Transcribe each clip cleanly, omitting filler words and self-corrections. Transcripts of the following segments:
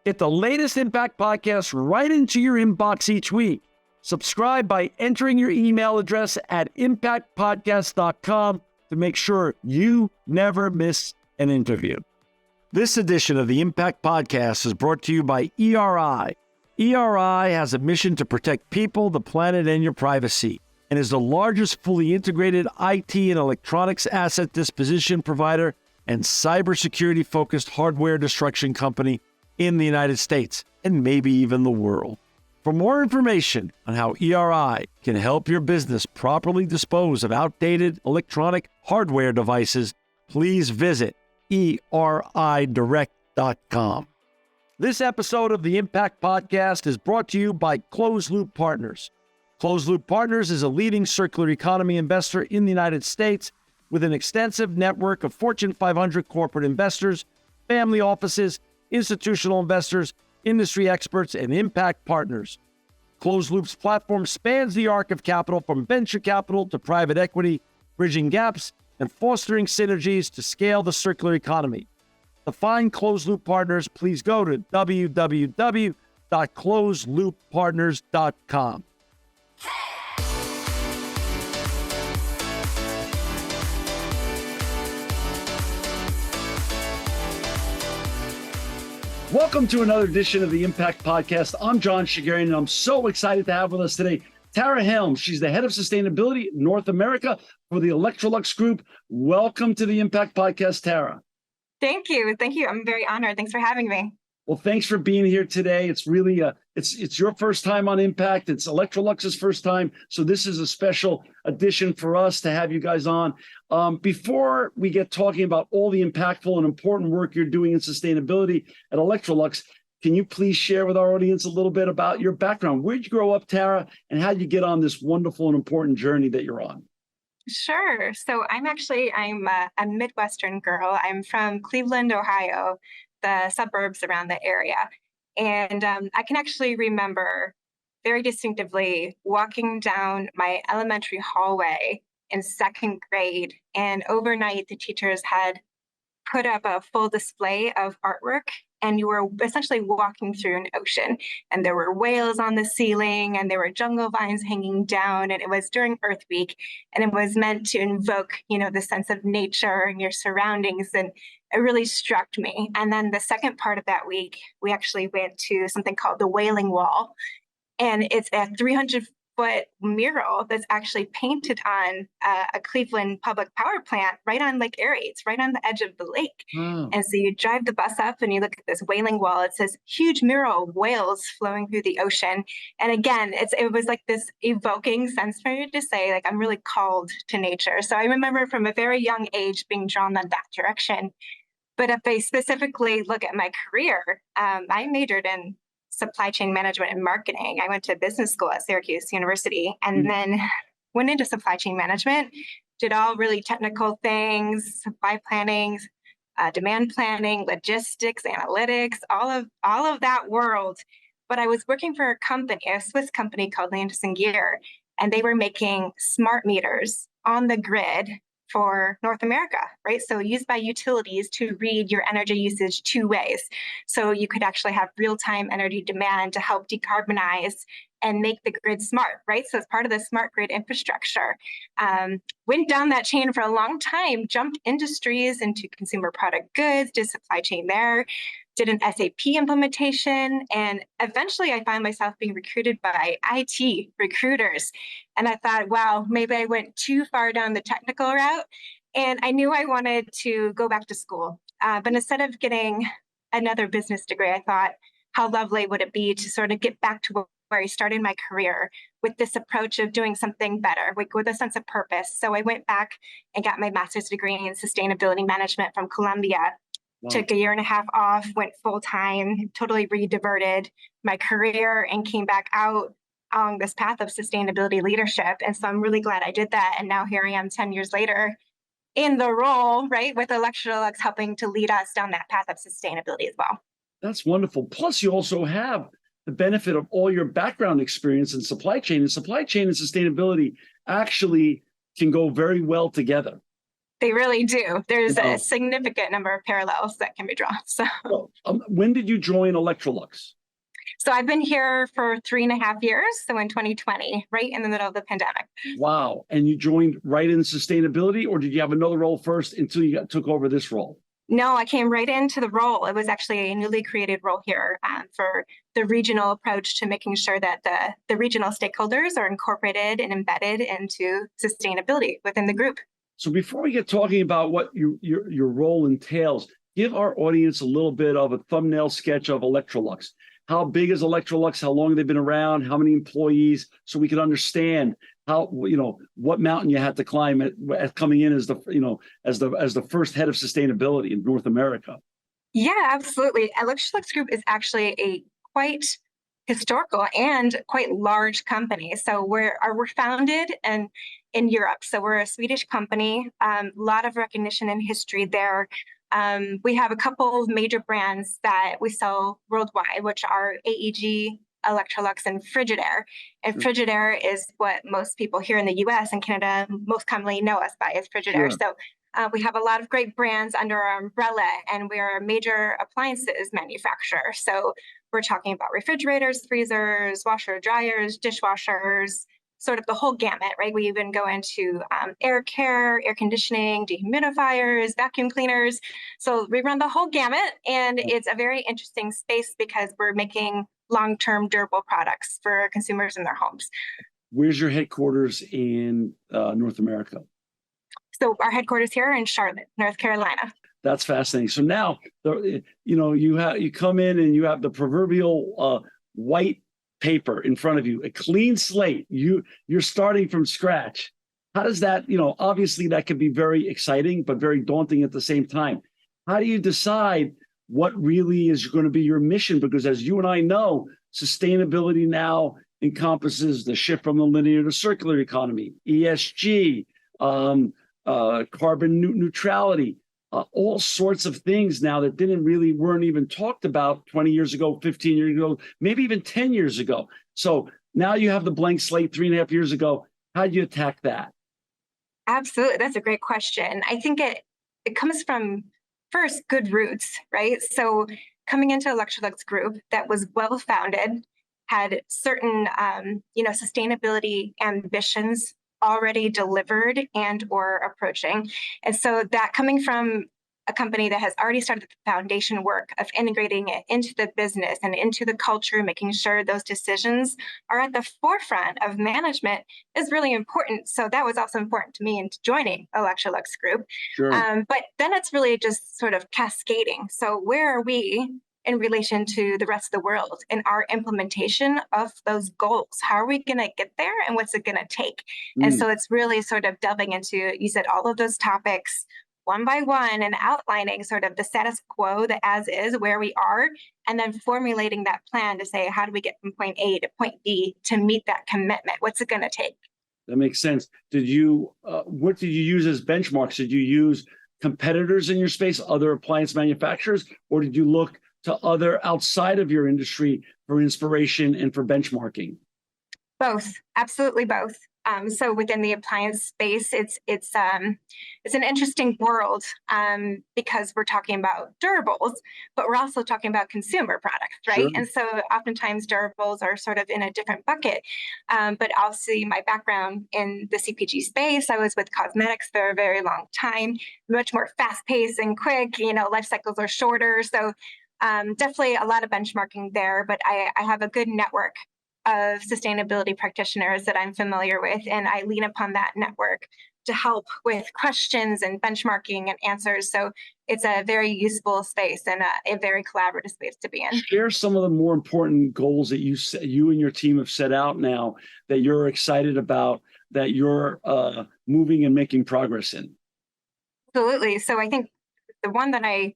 Get the latest Impact podcast right into your inbox each week. Subscribe by entering your email address at impactpodcast.com to make sure you never miss an interview. This edition of the Impact Podcast is brought to you by ERI. ERI has a mission to protect people, the planet, and your privacy, and is the largest fully integrated IT and electronics asset disposition provider and cybersecurity-focused hardware destruction company in the United States, and maybe even the world. For more information on how ERI can help your business properly dispose of outdated electronic hardware devices, please visit eridirect.com. This episode of the Impact Podcast is brought to you by Closed Loop Partners. Closed Loop Partners is a leading circular economy investor in the United States with an extensive network of Fortune 500 corporate investors, family offices, institutional investors, industry experts, and impact partners. Closed Loop's platform spans the arc of capital from venture capital to private equity, bridging gaps and fostering synergies to scale the circular economy. To find Closed Loop Partners, please go to www.closedlooppartners.com. Welcome to another edition of the Impact Podcast. I'm John Shigarian, and I'm so excited to have with us today Tara Helms. She's the head of sustainability North America for the Electrolux Group. Welcome to the Impact Podcast, Tara. Thank you. I'm very honored. Thanks for having me. Well, thanks for being here today. It's really it's your first time on Impact. It's Electrolux's first time, so this is a special addition for us to have you guys on. Before we get talking about all the impactful and important work you're doing in sustainability at Electrolux, can you please share with our audience a little bit about your background? Where'd you grow up, Tara, and how'd you get on this wonderful and important journey that you're on? Sure. So I'm a Midwestern girl. I'm from Cleveland, Ohio, the suburbs around the area. And I can actually remember very distinctively walking down my elementary hallway in second grade. And overnight, the teachers had put up a full display of artwork, and you were essentially walking through an ocean. And there were whales on the ceiling, and there were jungle vines hanging down. And it was during Earth Week, and it was meant to invoke, the sense of nature and your surroundings. And it really struck me. And then the second part of that week, we actually went to something called the Wailing Wall. And it's a 300-foot mural that's actually painted on a Cleveland public power plant right on Lake Erie. It's right on the edge of the lake. Wow. And so you drive the bus up and you look at this Wailing Wall. It says huge mural of whales flowing through the ocean. And again, it was like this evoking sense for me to say, like, I'm really called to nature. So I remember from a very young age being drawn in that direction. But if I specifically look at my career, I majored in supply chain management and marketing. I went to business school at Syracuse University and then went into supply chain management, did all really technical things, supply planning, demand planning, logistics, analytics, all of that world. But I was working for a Swiss company called Landis+Gyr, and they were making smart meters on the grid for North America, right? So used by utilities to read your energy usage two ways. So you could actually have real-time energy demand to help decarbonize and make the grid smart, right? So it's part of the smart grid infrastructure. Went down that chain for a long time, jumped industries into consumer product goods, did supply chain there, did an SAP implementation, and eventually I found myself being recruited by IT recruiters. And I thought, wow, maybe I went too far down the technical route. And I knew I wanted to go back to school. But instead of getting another business degree, I thought, how lovely would it be to sort of get back to where I started my career with this approach of doing something better, with a sense of purpose. So I went back and got my master's degree in sustainability management from Columbia. Wow. Took a year and a half off, went full time, totally re-diverted my career and came back out on this path of sustainability leadership. And so I'm really glad I did that. And now here I am 10 years later in the role, right, with Electrolux helping to lead us down that path of sustainability as well. That's wonderful. Plus, you also have the benefit of all your background experience in supply chain. And supply chain and sustainability actually can go very well together. They really do. There's a Wow. significant number of parallels that can be drawn. Well, when did you join Electrolux? So I've been here for 3.5 years. So in 2020, right in the middle of the pandemic. Wow. And you joined right in sustainability, or did you have another role first until you took over this role? No, I came right into the role. It was actually a newly created role here for the regional approach to making sure that the regional stakeholders are incorporated and embedded into sustainability within the group. So before we get talking about what your role entails, give our audience a little bit of a thumbnail sketch of Electrolux. How big is Electrolux? How long have they been around? How many employees? So we can understand how, what mountain you had to climb at coming in as the first head of sustainability in North America. Yeah, absolutely. Electrolux Group is actually a quite historical and quite large company. So we're founded in Europe. So we're a Swedish company. A lot of recognition and history there. We have a couple of major brands that we sell worldwide, which are AEG, Electrolux, and Frigidaire. And Frigidaire is what most people here in the US and Canada most commonly know us by as Frigidaire. Sure. So we have a lot of great brands under our umbrella, and we are a major appliances manufacturer. So we're talking about refrigerators, freezers, washer dryers, dishwashers, sort of the whole gamut, right? We even go into air care, air conditioning, dehumidifiers, vacuum cleaners. So we run the whole gamut, and it's a very interesting space because we're making long-term durable products for consumers in their homes. Where's your headquarters in North America? So our headquarters here are in Charlotte, North Carolina. That's fascinating. So now, you come in and you have the proverbial white paper in front of you, a clean slate. You're starting from scratch. How does that, obviously that can be very exciting, but very daunting at the same time. How do you decide what really is going to be your mission? Because as you and I know, sustainability now encompasses the shift from the linear to circular economy, ESG, carbon neutrality, all sorts of things now that weren't even talked about 20 years ago, 15 years ago, maybe even 10 years ago. So now you have the blank slate 3.5 years ago. How do you attack that? Absolutely. That's a great question. I think it comes from first good roots, right? So coming into Electrolux Group that was well founded, had certain sustainability ambitions already delivered and or approaching. And so that coming from a company that has already started the foundation work of integrating it into the business and into the culture, making sure those decisions are at the forefront of management is really important. So that was also important to me in joining Electrolux Group. Sure. But then it's really just sort of cascading. So where are we in relation to the rest of the world in our implementation of those goals? How are we going to get there, and what's it going to take? And so it's really sort of delving into, you said, all of those topics one by one and outlining sort of the status quo, the as is, where we are, and then formulating that plan to say, how do we get from point A to point B to meet that commitment? What's it going to take? That makes sense. What did you use as benchmarks? Did you use competitors in your space, other appliance manufacturers, or did you look to other outside of your industry for inspiration and for benchmarking? Both, absolutely both. So within the appliance space, it's an interesting world because we're talking about durables, but we're also talking about consumer products, right? Sure. And so oftentimes durables are sort of in a different bucket. But obviously my background in the CPG space, I was with cosmetics for a very long time, much more fast-paced and quick. Life cycles are shorter, so definitely a lot of benchmarking there. But I have a good network of sustainability practitioners that I'm familiar with, and I lean upon that network to help with questions and benchmarking and answers. So it's a very useful space and a very collaborative space to be in. Share some of the more important goals that you and your team have set out now that you're excited about, that you're moving and making progress in. Absolutely. So I think the one that I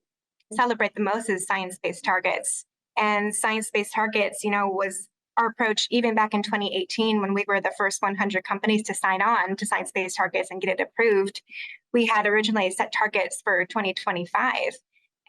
celebrate the most is science-based targets. And science-based targets, was our approach even back in 2018 when we were the first 100 companies to sign on to science-based targets and get it approved. We had originally set targets for 2025.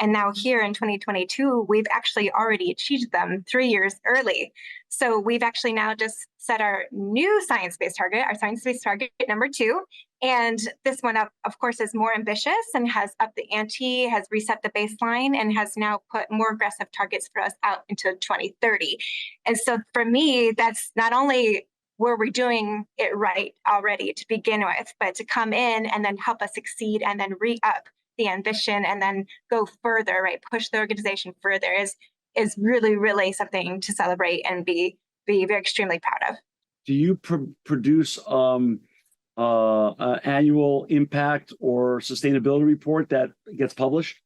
And now here in 2022, we've actually already achieved them 3 years early. So we've actually now just set our new science-based target, our science-based target number 2, And this one, of course, is more ambitious and has upped the ante, has reset the baseline, and has now put more aggressive targets for us out into 2030. And so for me, that's not only were we doing it right already to begin with, but to come in and then help us succeed and then re-up the ambition and then go further, right? Push the organization further is really, really something to celebrate and be very extremely proud of. Do you produce annual impact or sustainability report that gets published?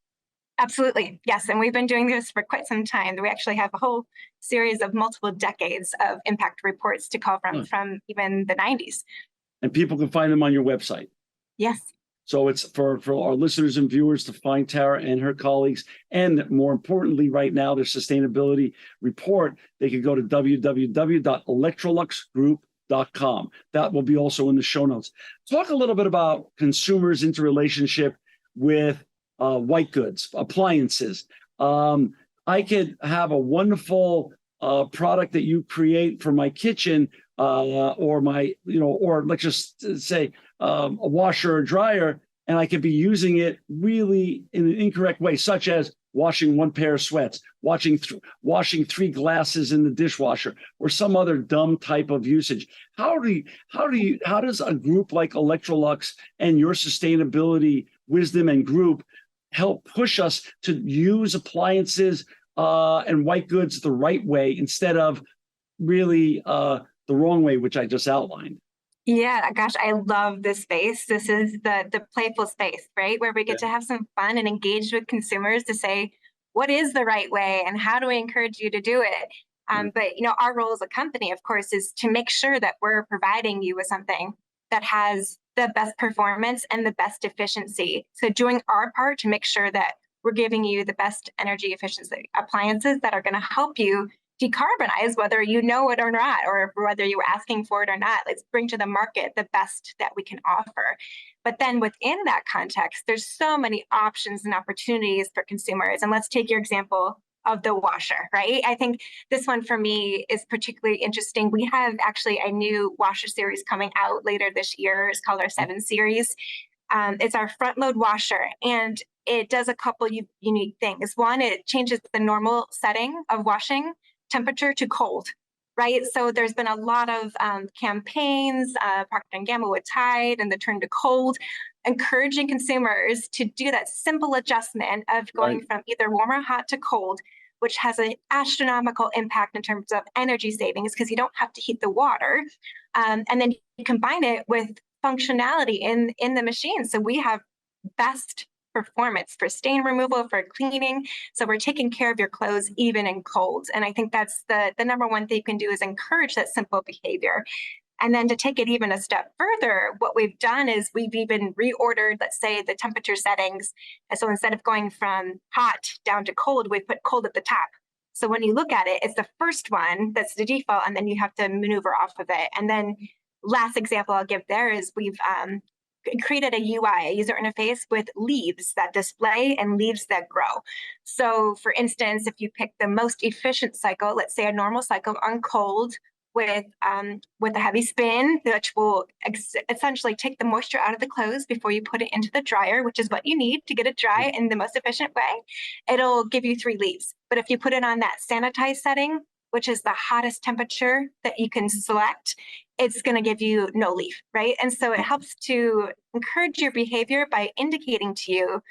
Absolutely. Yes. And we've been doing this for quite some time. We actually have a whole series of multiple decades of impact reports to call from even the 90s. And people can find them on your website. Yes. So it's for our listeners and viewers to find Tara and her colleagues. And more importantly, right now, their sustainability report, they can go to www.electroluxgroup.com. That will be also in the show notes. Talk a little bit about consumers' interrelationship with white goods, appliances. I could have a wonderful product that you create for my kitchen or my, or let's just say a washer or dryer, and I could be using it really in an incorrect way, such as washing one pair of sweats, washing 3 glasses in the dishwasher, or some other dumb type of usage. How does a group like Electrolux and your sustainability wisdom and group help push us to use appliances and white goods the right way instead of really the wrong way, which I just outlined? Yeah, gosh, I love this space. This is the playful space, right? Where we get to have some fun and engage with consumers to say, what is the right way and how do we encourage you to do it? But our role as a company, of course, is to make sure that we're providing you with something that has the best performance and the best efficiency. So doing our part to make sure that we're giving you the best energy efficiency appliances that are going to help you decarbonize, whether you know it or not, or whether you were asking for it or not. Let's bring to the market the best that we can offer. But then within that context, there's so many options and opportunities for consumers. And let's take your example of the washer, right? I think this one for me is particularly interesting. We have actually a new washer series coming out later this year. It's called our 7 series. It's our front load washer, and it does a couple unique things. One, it changes the normal setting of washing temperature to cold, right? So there's been a lot of campaigns, Procter & Gamble with Tide and the turn to cold, encouraging consumers to do that simple adjustment of going from either warm or hot to cold, which has an astronomical impact in terms of energy savings because you don't have to heat the water. And then you combine it with functionality in the machine. So we have best performance for stain removal, for cleaning. So we're taking care of your clothes even in cold. And I think that's the number one thing you can do is encourage that simple behavior. And then to take it even a step further, what we've done is we've even reordered, let's say, the temperature settings. And so instead of going from hot down to cold, we put cold at the top. So when you look at it, it's the first one that's the default, and then you have to maneuver off of it. And then last example I'll give there is we've created a UI, a user interface with leaves that display and leaves that grow. So for instance, if you pick the most efficient cycle, let's say a normal cycle on cold with a heavy spin, which will essentially take the moisture out of the clothes before you put it into the dryer, which is what you need to get it dry in the most efficient way, it'll give you 3 leaves. But if you put it on that sanitized setting, which is the hottest temperature that you can select, it's going to give you no leaf, right? And so it helps to encourage your behavior by indicating to you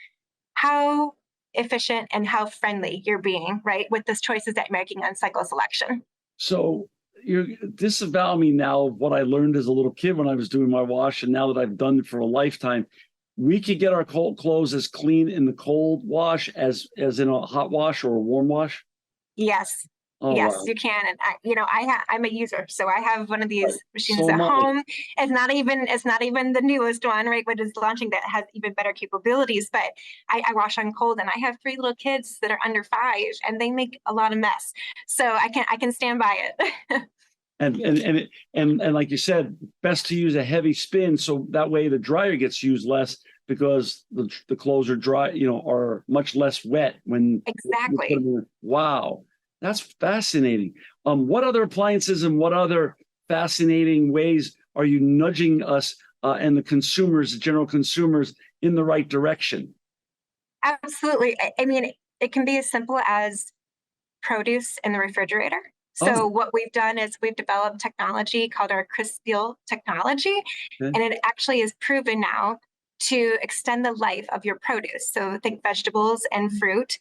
how efficient and how friendly you're being, right, with those choices that you're making on cycle selection. So you're disavow me now of what I learned as a little kid when I was doing my wash, and now that I've done it for a lifetime. We could get our cold clothes as clean in the cold wash as in a hot wash or a warm wash? Yes. Oh, yes, wow. you can. And I'm a user, so I have one of these machines So at home. It's not even the newest one, right? But it's launching that has even better capabilities. But I wash on cold, and I have 3 little kids that are under 5, and they make a lot of mess. So I can stand by it. And like you said, best to use a heavy spin so that way the dryer gets used less because the clothes are dry, are much less wet when exactly. You put them in. Wow. That's fascinating. What other appliances and what other fascinating ways are you nudging us and the consumers, the general consumers, in the right direction? Absolutely. I mean, it can be as simple as produce in the refrigerator. So Oh, what we've done is we've developed technology called our crisp seal technology, okay. and it actually is proven now to extend the life of your produce. So think vegetables and fruit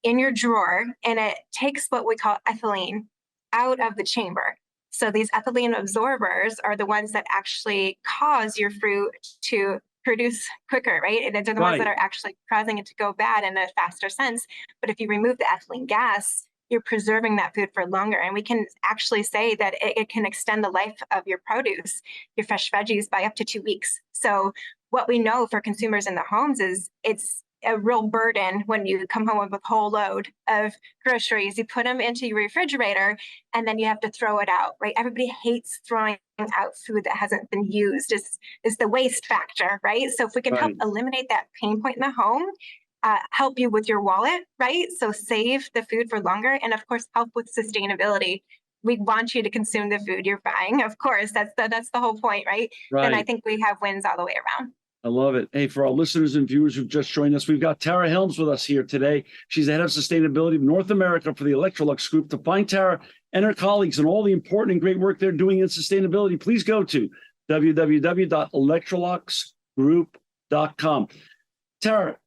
in your drawer, and it takes what we call ethylene out of the chamber. So these ethylene absorbers are the ones that actually cause your fruit to produce quicker, right? And they're the ones that Right, are actually causing it to go bad in a faster sense. But if you remove the ethylene gas, you're preserving that food for longer. And we can actually say that it can extend the life of your produce, your fresh veggies, by up to 2 weeks. So what we know for consumers in the homes is it's a real burden when you come home with a whole load of groceries. You put them into your refrigerator and then you have to throw it out, right? Everybody hates throwing out food that hasn't been used. It's the waste factor, right? So if we can help right, eliminate that pain point in the home, help you with your wallet, right? So save the food for longer, and of course, help with sustainability. We want you to consume the food you're buying. Of course, that's the whole point, right? Then I right. think we have wins all the way around. I love it. Hey, for our listeners and viewers who've just joined us, we've got Tara Helms with us here today. She's the head of sustainability of North America for the Electrolux Group. To find Tara and her colleagues and all the important and great work they're doing in sustainability, please go to www.electroluxgroup.com. Tara,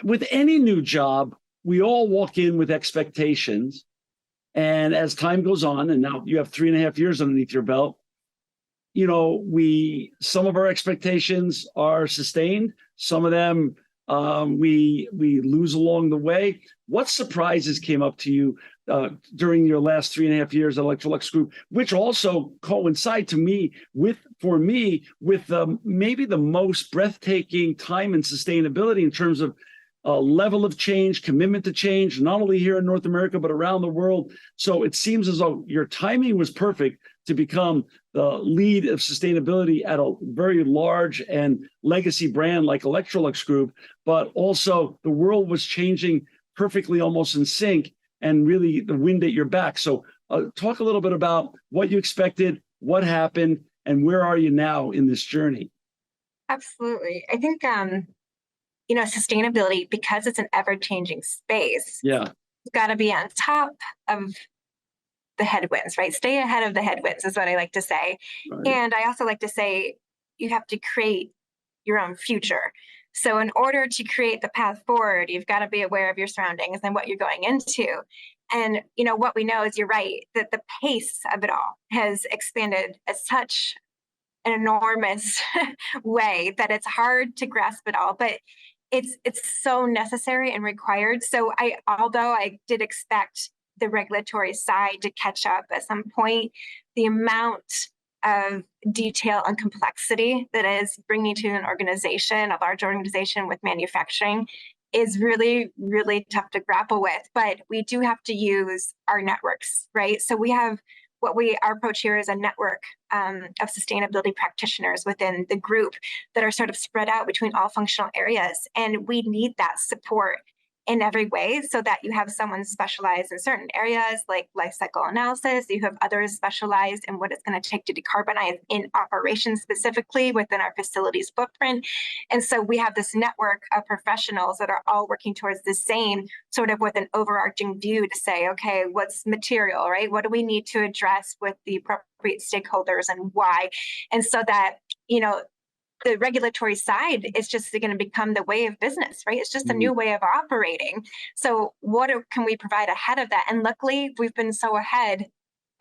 with any new job, we all walk in with expectations. And as time goes on, and now you have 3.5 years underneath your belt, some of our expectations are sustained. Some of them we lose along the way. What surprises came up to you during your last 3.5 years at Electrolux Group, which also coincide for me with maybe the most breathtaking time in sustainability in terms of level of change, commitment to change, not only here in North America, but around the world. So it seems as though your timing was perfect to become the lead of sustainability at a very large and legacy brand like Electrolux Group, but also the world was changing perfectly, almost in sync, and really the wind at your back. So talk a little bit about what you expected, what happened, and where are you now in this journey? Absolutely. I think sustainability, because it's an ever-changing space, Yeah, you've got to be on top of the headwinds, right? Stay ahead of the headwinds is what I like to say. right. And I also like to say you have to create your own future. So in order to create the path forward, you've got to be aware of your surroundings and what you're going into. And what we know is, you're right, that the pace of it all has expanded at such an enormous way that it's hard to grasp it all. But it's so necessary and required. So although I did expect the regulatory side to catch up at some point, the amount of detail and complexity that is bringing to an organization, a large organization with manufacturing, is really, really tough to grapple with. But we do have to use our networks, right? So we have our approach here is a network of sustainability practitioners within the group that are sort of spread out between all functional areas. And we need that support in every way, so that you have someone specialized in certain areas like life cycle analysis. You have others specialized in what it's going to take to decarbonize in operations, specifically within our facilities footprint. And so we have this network of professionals that are all working towards the same, sort of with an overarching view to say, okay, what's material, right? What do we need to address with the appropriate stakeholders and why? And so that, the regulatory side is just going to become the way of business, right? It's just a new way of operating. So can we provide ahead of that? And luckily, we've been so ahead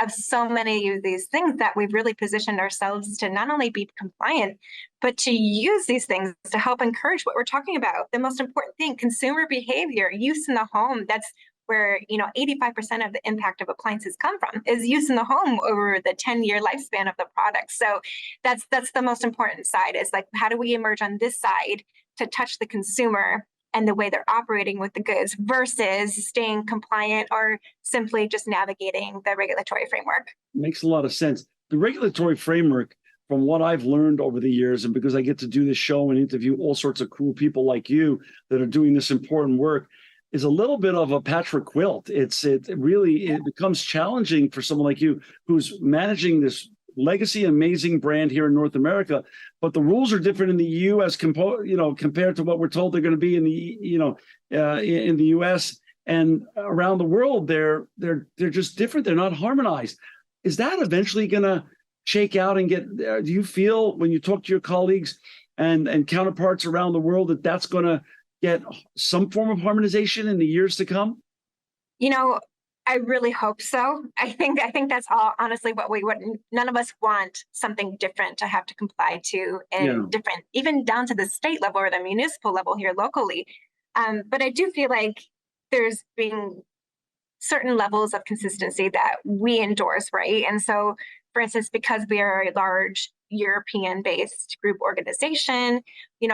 of so many of these things that we've really positioned ourselves to not only be compliant, but to use these things to help encourage what we're talking about. The most important thing, consumer behavior, use in the home. That's where 85% of the impact of appliances come from, is use in the home over the 10-year lifespan of the product. So that's the most important side, is like, how do we emerge on this side to touch the consumer and the way they're operating with the goods, versus staying compliant or simply just navigating the regulatory framework. Makes a lot of sense. The regulatory framework, from what I've learned over the years, and because I get to do this show and interview all sorts of cool people like you that are doing this important work, is a little bit of a patchwork quilt. It becomes challenging for someone like you who's managing this legacy, amazing brand here in North America, but the rules are different in the U.S. Compared to what we're told they're going to be in in the U.S. and around the world. They're just different. They're not harmonized. Is that eventually going to shake out and get? Do you feel when you talk to your colleagues and counterparts around the world that that's going to get some form of harmonization in the years to come? I really hope so. I think that's all honestly what we would. None of us want something different to have to comply to, and different, even down to the state level or the municipal level here locally. But I do feel like there's been certain levels of consistency that we endorse, right? And so, for instance, because we are a large European-based group organization,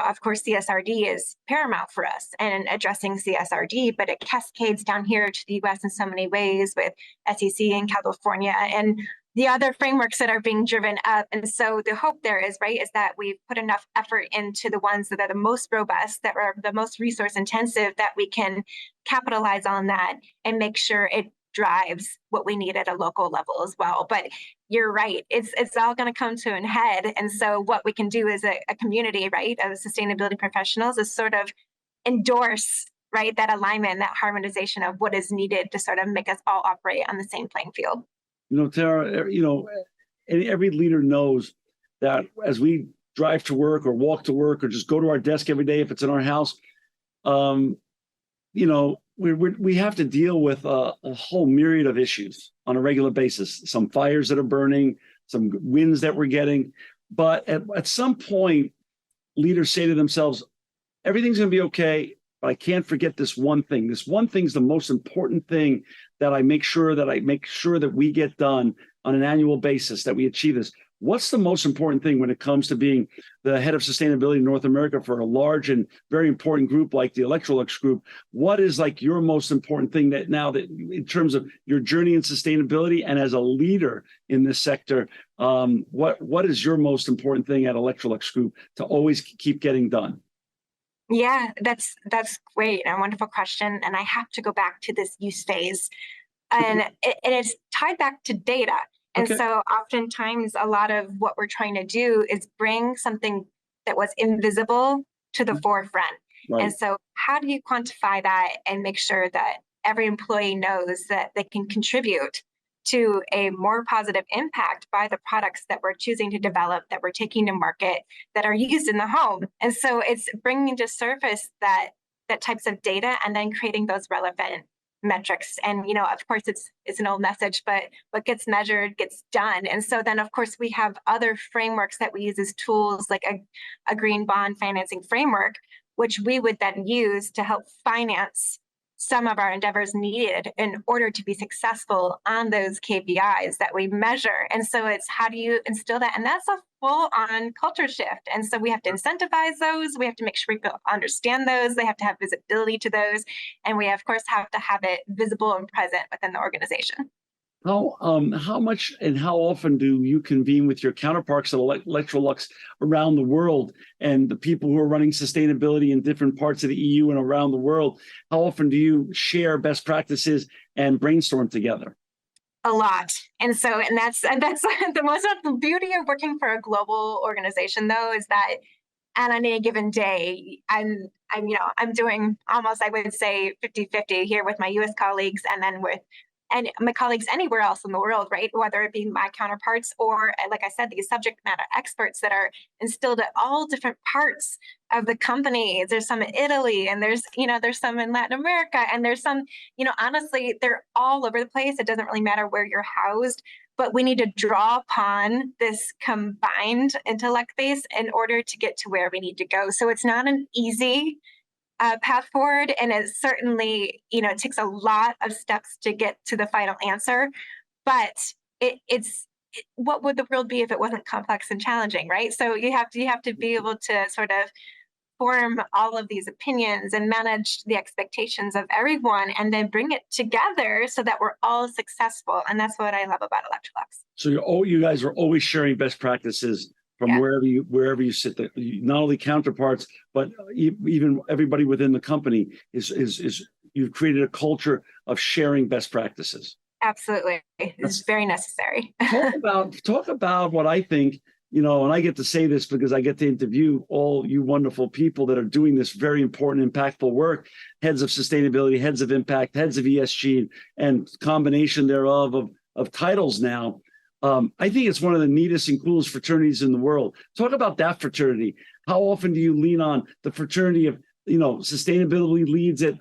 of course, CSRD is paramount for us and addressing CSRD, but it cascades down here to the US in so many ways with SEC in California and the other frameworks that are being driven up. And so the hope there is, right, is that we've put enough effort into the ones that are the most robust, that are the most resource intensive, that we can capitalize on that and make sure it drives what we need at a local level as well. But you're right, it's all going to come to an head. And so what we can do as a community, right, of sustainability professionals is sort of endorse, right, that alignment, that harmonization of what is needed to sort of make us all operate on the same playing field. Tara, every leader knows that as we drive to work or walk to work or just go to our desk every day, if it's in our house, we have to deal with a whole myriad of issues on a regular basis. Some fires that are burning, some winds that we're getting. But at some point, leaders say to themselves, everything's going to be okay, but I can't forget this one thing. This one thing is the most important thing that I make sure that we get done on an annual basis, that we achieve this. What's the most important thing when it comes to being the head of sustainability in North America for a large and very important group like the Electrolux group? What is like your most important thing that now that in terms of your journey in sustainability and as a leader in this sector, what is your most important thing at Electrolux Group to always keep getting done? Yeah, that's great. A wonderful question. And I have to go back to this use phase. And it's tied back to data. And so oftentimes a lot of what we're trying to do is bring something that was invisible to the forefront. Right. And so how do you quantify that and make sure that every employee knows that they can contribute to a more positive impact by the products that we're choosing to develop, that we're taking to market, that are used in the home? And so it's bringing to surface that types of data and then creating those relevant metrics. And of course it's an old message, but what gets measured gets done. And so then of course we have other frameworks that we use as tools, like a green bond financing framework, which we would then use to help finance some of our endeavors needed in order to be successful on those KPIs that we measure. And so it's how do you instill that? And that's a full-on culture shift. And so we have to incentivize those. We have to make sure people understand those. They have to have visibility to those. And we, of course, have to have it visible and present within the organization. How much and how often do you convene with your counterparts at Electrolux around the world and the people who are running sustainability in different parts of the EU and around the world? How often do you share best practices and brainstorm together? A lot. And that's the beauty of working for a global organization, though, is that on any given day, I'm doing almost, I would say, 50-50 here with my US colleagues and then with my colleagues anywhere else in the world, right? Whether it be my counterparts or, like I said, these subject matter experts that are instilled at all different parts of the company. There's some in Italy, and there's some in Latin America, and there's some, honestly, they're all over the place. It doesn't really matter where you're housed, but we need to draw upon this combined intellect base in order to get to where we need to go. So it's not an easy path forward, and it certainly, it takes a lot of steps to get to the final answer. But what would the world be if it wasn't complex and challenging, right? So you have to be able to sort of form all of these opinions and manage the expectations of everyone, and then bring it together so that we're all successable. And that's what I love about Electrolux. So you guys are always sharing best practices from wherever you sit. Not only counterparts, but even everybody within the company is you've created a culture of sharing best practices. Absolutely. It's That's very necessary. talk about what I think, and I get to say this because I get to interview all you wonderful people that are doing this very important, impactful work, heads of sustainability, heads of impact, heads of ESG, and combination thereof of titles now. I think it's one of the neatest and coolest fraternities in the world. Talk about that fraternity. How often do you lean on the fraternity of, sustainability leads at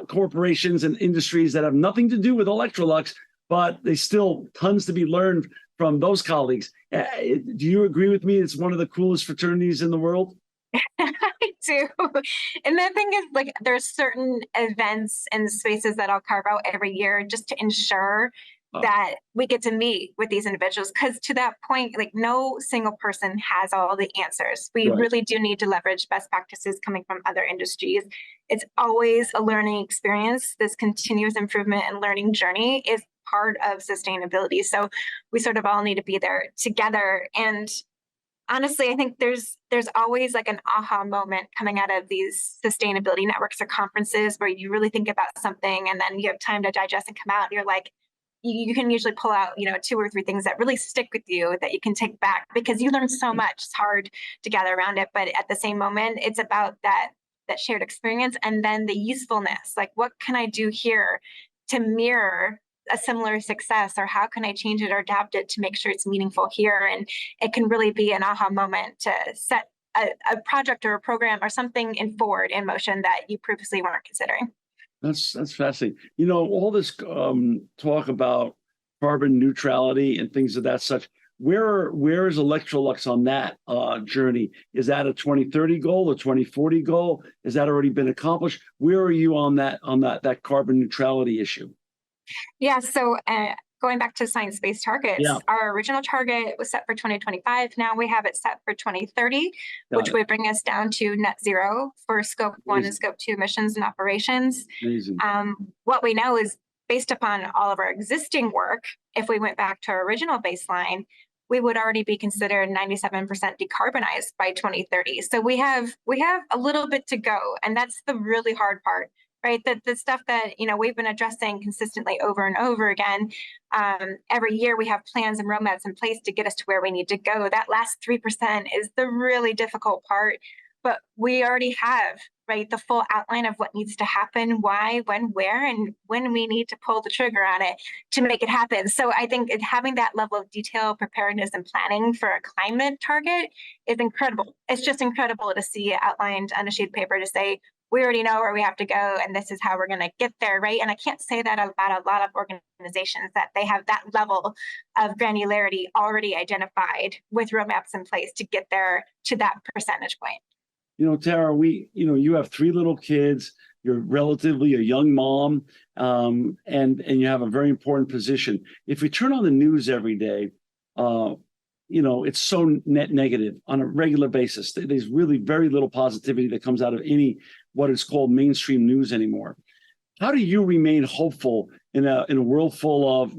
corporations and industries that have nothing to do with Electrolux, but they still tons to be learned from those colleagues. Do you agree with me? It's one of the coolest fraternities in the world. I do. And the thing is, like, there's certain events and spaces that I'll carve out every year just to ensure that we get to meet with these individuals. Because to that point, like, no single person has all the answers. We Right. really do need to leverage best practices coming from other industries. It's always a learning experience. This continuous improvement and learning journey is part of sustainability. So we sort of all need to be there together. And honestly, I think there's always like an aha moment coming out of these sustainability networks or conferences where you really think about something and then you have time to digest and come out and you're like, you can usually pull out, 2 or 3 things that really stick with you that you can take back because you learn so much. It's hard to gather around it, but at the same moment, it's about that shared experience and then the usefulness. Like, what can I do here to mirror a similar success, or how can I change it or adapt it to make sure it's meaningful here? And it can really be an aha moment to set a project or a program or something forward in motion that you previously weren't considering. That's fascinating. All this talk about carbon neutrality and things of that such. Where is Electrolux on that journey? Is that a 2030 goal, a 2040 goal? Has that already been accomplished? Where are you on that carbon neutrality issue? Yeah, so going back to science-based targets, Yeah, our original target was set for 2025. Now we have it set for 2030, which would bring us down to net zero for scope 1 and scope 2 emissions and operations. Amazing. What we know is based upon all of our existing work, if we went back to our original baseline, we would already be considered 97% decarbonized by 2030. So we have a little bit to go, and that's the really hard part, right? The stuff that we've been addressing consistently over and over again. Every year we have plans and roadmaps in place to get us to where we need to go. That last 3% is the really difficult part, but we already have, right, the full outline of what needs to happen, why, when, where, and when we need to pull the trigger on it to make it happen. So I think having that level of detail, preparedness, and planning for a climate target is incredible. It's just incredible to see it outlined on a sheet of paper to say, we already know where we have to go and this is how we're going to get there, right? And I can't say that about a lot of organizations, that they have that level of granularity already identified with roadmaps in place to get there to that percentage point. Tara, you have 3 little kids. You're relatively a young mom, and you have a very important position. If we turn on the news every day, it's so negative on a regular basis. There's really very little positivity that comes out of any what is called mainstream news anymore. How do you remain hopeful in a world full of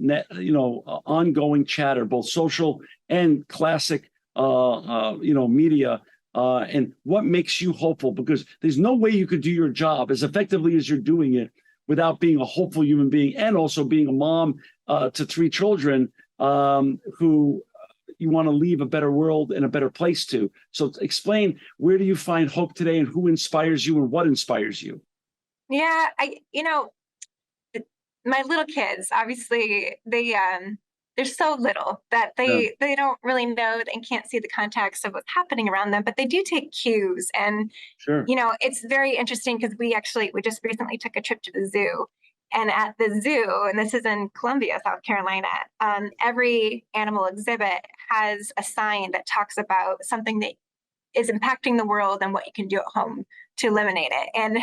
ongoing chatter, both social and classic, media? And what makes you hopeful? Because there's no way you could do your job as effectively as you're doing it without being a hopeful human being and also being a mom to 3 children who you want to leave a better world and a better place to. So explain, where do you find hope today and who inspires you and what inspires you? Yeah, my little kids, obviously, they're so little that Yeah, they don't really know and can't see the context of what's happening around them, but they do take cues. And sure. it's very interesting because we just recently took a trip to the zoo. And at the zoo, and this is in Columbia, South Carolina, every animal exhibit has a sign that talks about something that is impacting the world and what you can do at home to eliminate it. And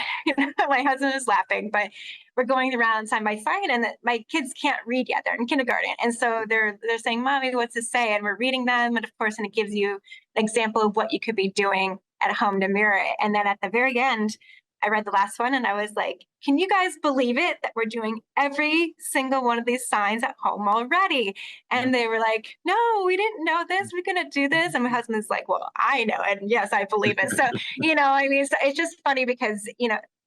my husband is laughing, but we're going around side by side, and my kids can't read yet; they're in kindergarten, and so they're saying, "Mommy, what's this say?" And we're reading them, and of course, and it gives you an example of what you could be doing at home to mirror it. And then at the very end, I read the last one and I was like, can you guys believe it that we're doing every single one of these signs at home already? And they were like, no, we didn't know this. We're going to do this. And my husband's like, well, I know it. And yes, I believe it. So, I mean, it's just funny because,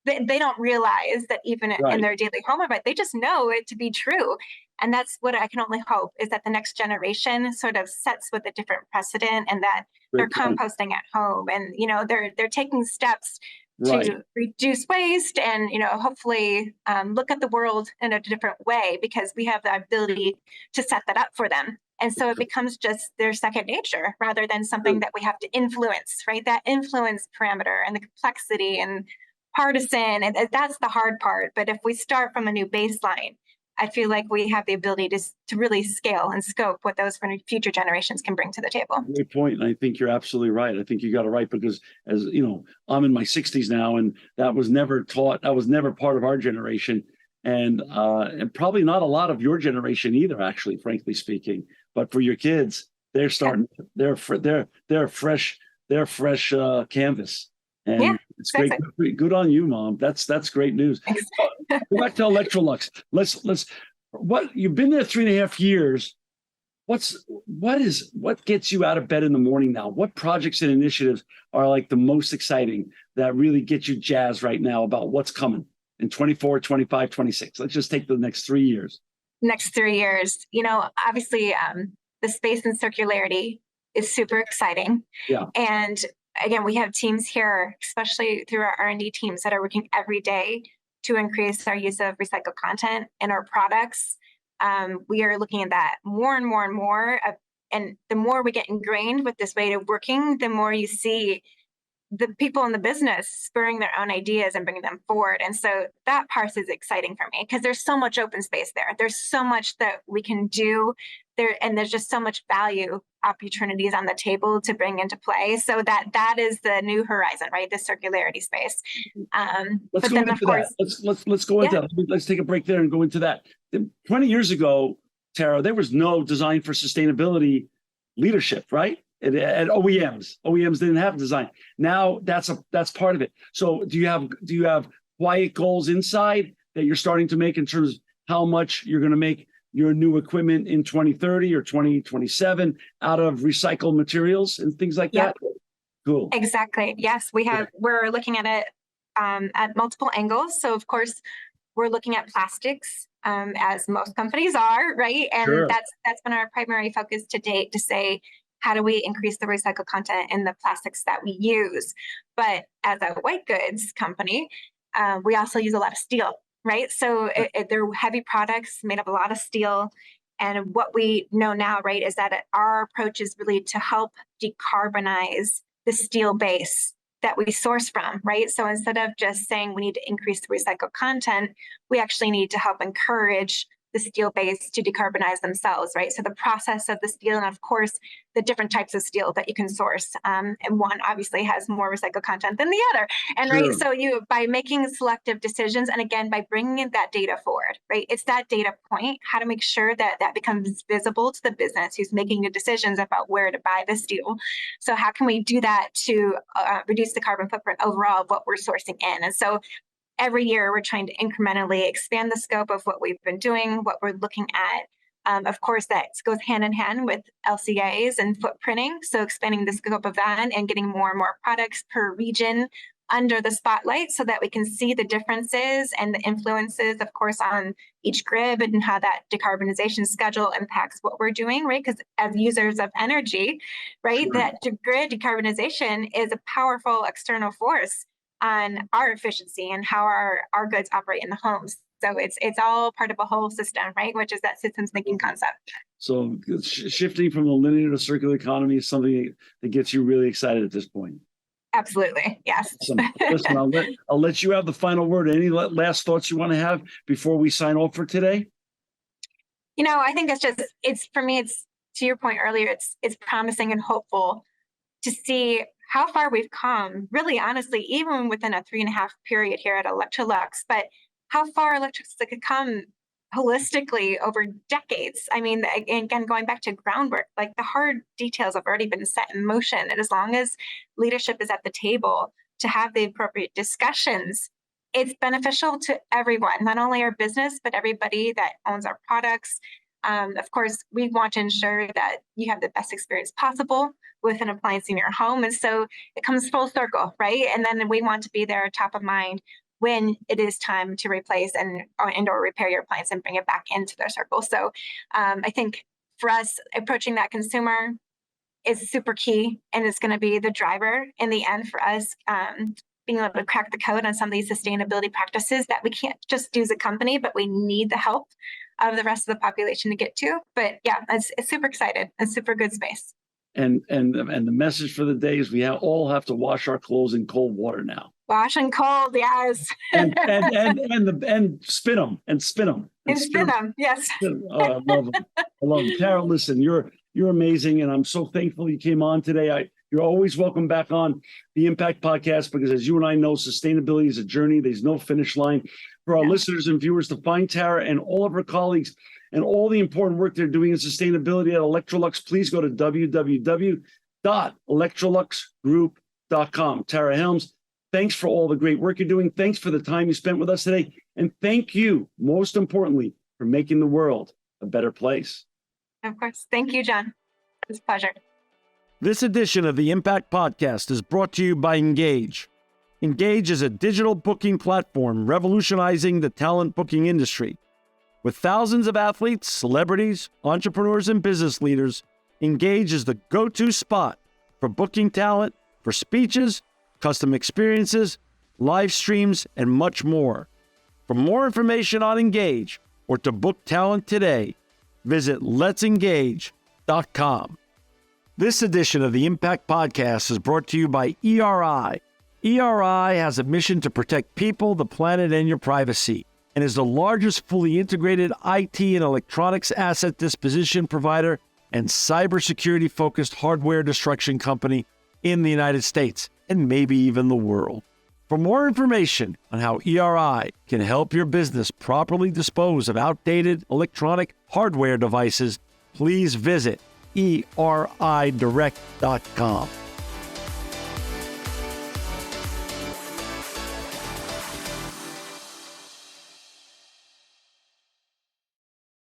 they don't realize that even in Right. their daily home life, they just know it to be true. And that's what I can only hope, is that the next generation sort of sets with a different precedent, and that they're Great point. composting at home, and they're taking steps Right. to reduce waste, and hopefully look at the world in a different way, because we have the ability to set that up for them. And so it becomes just their second nature, rather than something that we have to influence, right? That influence parameter and the complexity and partisan, and that's the hard part. But if we start from a new baseline, I feel like we have the ability to really scale and scope what those future generations can bring to the table. Great point. And I think you're absolutely right. I think you got it right, because as you know, I'm in my 60s now, and that was never taught. That was never part of our generation. And probably not a lot of your generation either, actually, frankly speaking. But for your kids, they're starting. They're fresh. They're fresh canvas, Yeah, and it's great. Good on you, Mom. That's great news. Go back to Electrolux. Let's. What you've been there 3.5 years. What gets you out of bed in the morning now? What projects and initiatives are like the most exciting that really get you jazzed right now about what's coming in 24, 25, 26? Let's just take the next 3 years. Next 3 years, obviously, the space and circularity is super exciting. Yeah. And again, we have teams here, especially through our R&D teams, that are working every day to increase our use of recycled content in our products. We are looking at that more and more and more. And the more we get ingrained with this way of working, the more you see the people in the business spurring their own ideas and bringing them forward. And so that part is exciting for me, because there's so much open space there. There's so much that we can do there, and there's just so much value opportunities on the table to bring into play. So that is the new horizon, right? The circularity space. Let's go into that. Let's go into that. Let's take a break there and go into that. 20 years ago, Tara, there was no design for sustainability leadership, right? At OEMs didn't have design. Now that's part of it. So do you have quiet goals inside that you're starting to make in terms of how much you're going to make your new equipment in 2030 or 2027 out of recycled materials and things like that? Cool. Exactly. Yes, we're looking at it at multiple angles. So of course, we're looking at plastics, as most companies are, right? And that's been our primary focus to date, to say, how do we increase the recycled content in the plastics that we use? But as a white goods company, we also use a lot of steel, right? So they're heavy products made of a lot of steel. And what we know now, right, is that our approach is really to help decarbonize the steel base that we source from, right? So instead of just saying we need to increase the recycled content, we actually need to help encourage the steel base to decarbonize themselves, right? So the process of the steel, and of course, the different types of steel that you can source. And one obviously has more recycled content than the other. And right, so by making selective decisions, and again, by bringing that data forward, right? It's that data point, how to make sure that becomes visible to the business who's making the decisions about where to buy the steel. So how can we do that to reduce the carbon footprint overall of what we're sourcing in? And so every year, we're trying to incrementally expand the scope of what we've been doing, what we're looking at. Of course, that goes hand in hand with LCAs and footprinting. So expanding the scope of that and getting more and more products per region under the spotlight, so that we can see the differences and the influences, of course, on each grid, and how that decarbonization schedule impacts what we're doing, right? Because as users of energy, right, that grid decarbonization is a powerful external force on our efficiency and how our goods operate in the homes. So it's all part of a whole system, right? Which is that systems thinking concept. So shifting from the linear to circular economy is something that gets you really excited at this point. Absolutely, yes. Awesome. Listen, I'll let you have the final word. Any last thoughts you want to have before we sign off for today? I think it's for me, it's to your point earlier, it's promising and hopeful to see how far we've come, really, honestly, even within a 3.5 period here at Electrolux, but how far Electrolux could come holistically over decades. I mean, again, going back to groundwork, like the hard details have already been set in motion. And as long as leadership is at the table to have the appropriate discussions, it's beneficial to everyone, not only our business, but everybody that owns our products. Of course, we want to ensure that you have the best experience possible with an appliance in your home. And so it comes full circle, right? And then we want to be there top of mind when it is time to replace or repair your appliance and bring it back into their circle. So I think for us, approaching that consumer is super key, and it's going to be the driver in the end for us being able to crack the code on some of these sustainability practices that we can't just do as a company, but we need the help of the rest of the population to get to. But yeah, it's super excited. It's super good space. And the message for the day is we all have to wash our clothes in cold water now. Wash and cold, yes. and spin them. Yes. Oh, I love them. Tara, listen, you're amazing, and I'm so thankful you came on today. You're always welcome back on the Impact Podcast, because as you and I know, sustainability is a journey. There's no finish line. For our listeners and viewers, to find Tara and all of her colleagues and all the important work they're doing in sustainability at Electrolux, please go to www.electroluxgroup.com. Tara Helms, thanks for all the great work you're doing. Thanks for the time you spent with us today. And thank you, most importantly, for making the world a better place. Of course. Thank you, John. It's a pleasure. This edition of the Impact Podcast is brought to you by Engage. Engage is a digital booking platform revolutionizing the talent booking industry. With thousands of athletes, celebrities, entrepreneurs, and business leaders, Engage is the go-to spot for booking talent, for speeches, custom experiences, live streams, and much more. For more information on Engage or to book talent today, visit letsengage.com. This edition of the Impact Podcast is brought to you by ERI. ERI has a mission to protect people, the planet, and your privacy, and is the largest fully integrated IT and electronics asset disposition provider and cybersecurity-focused hardware destruction company in the United States, and maybe even the world. For more information on how ERI can help your business properly dispose of outdated electronic hardware devices, please visit eridirect.com.